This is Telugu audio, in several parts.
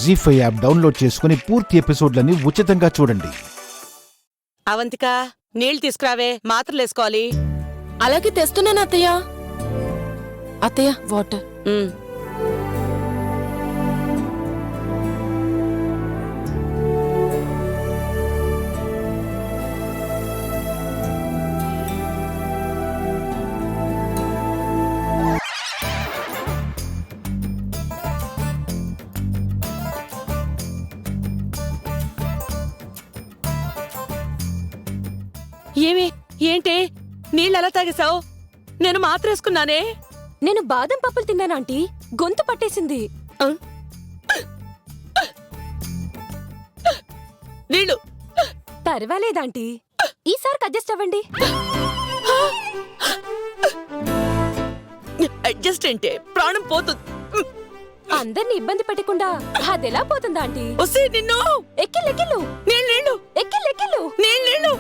జీ5 యాప్ డౌన్లోడ్ చేసుకుని పూర్తి ఎపిసోడ్లని ఉచితంగా చూడండి. అవంతిక, నీళ్ళు తీసుకురావే, మాత్రలేసుకోవాలి. అలాగే తెస్తున్నాను అత్తయ్య. అత్తయ్య వాటర్. ఏంటి నీళ్ళెలా తాగేశావు? నేను మాత్రేసుకున్నానే. నేను బాదం పప్పులు తిన్నానాంటీ, గొంతు పట్టేసింది. నీళ్ళు పర్వాలేదాంటీ, ఈసారికి అడ్జస్ట్ అవ్వండి. అడ్జస్ట్ అంటే ప్రాణం పోతుంది. అందరిని ఇబ్బంది పెట్టకుండా అదెలా పోతుందా ఆంటీ? వస్తే నిన్ను ఎక్కిళ్ళు నీళ్ళు ఎక్కిళ్ళు నీళ్ళు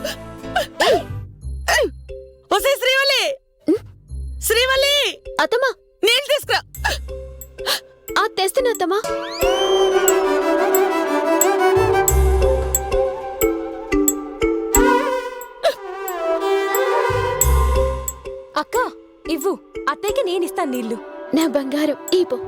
వస్తే శ్రీవల్లి, శ్రీవల్లి అత్తమ్మా, నీళ్ళు తీసుకురా. తెస్తున్నా అత్తమ్మా. అక్క ఇవ్వు, అత్తయ్యకి నేనిస్తాను నీళ్లు. నా బంగారం ఈపో.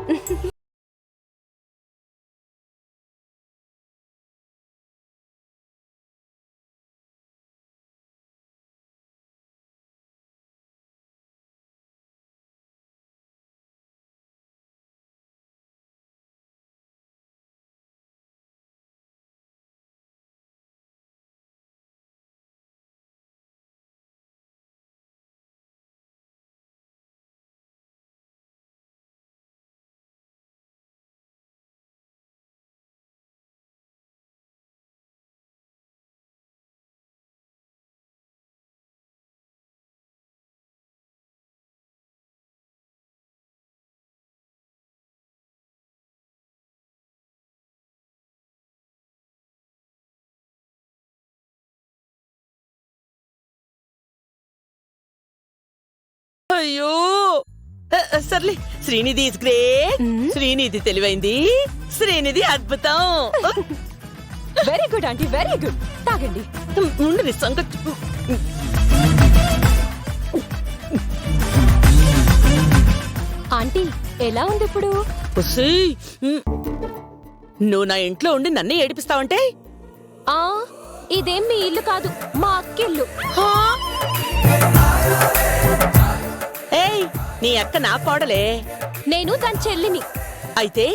అయ్యో సర్లే, శ్రీనిధి ఇస్ గ్రేట్. శ్రీనిధి తెలివైంది, శ్రీనిధి అద్భుతం. Very good aunty, very good. తాగండి. ఉండు సంగతి. ఆంటీ ఎలా ఉంది ఇప్పుడు? నువ్వు నా ఇంట్లో ఉండి నన్నే ఏడిపిస్తావంటే? ఇదేం మీ ఇల్లు కాదు, మా అక్కిల్లు. ఏయ్, నీ అక్క నా కోడలే. నేను దాని చెల్లిని. అయితే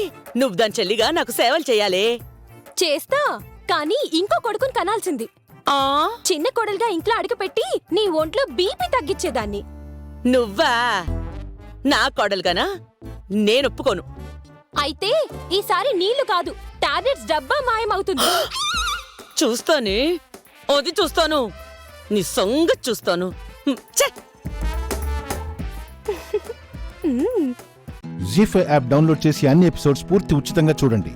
నువ్వు దాని చెల్లిగా నాకు సేవలు చెయ్యాలి. చేస్తా, కానీ ఇంకో కొడుకుని కనాల్సింది. చిన్న కొడలుగా ఇంట్లో అడుగుపెట్టి నీ ఒంట్లో బీపీ తగ్గించేదాన్ని. నువ్వా? నా కోడలుగానా? నేనొప్పుకోను. అయితే ఈసారి నీళ్లు కాదు, టాబ్లెట్స్ డబ్బా మాయమవుతుంది. చూస్తానే, అది చూస్తాను, నీ సంగతి చూస్తాను. జీ5 యాప్ డౌన్లోడ్ చేసి అన్ని ఎపిసోడ్స్ పూర్తి ఉచితంగా చూడండి.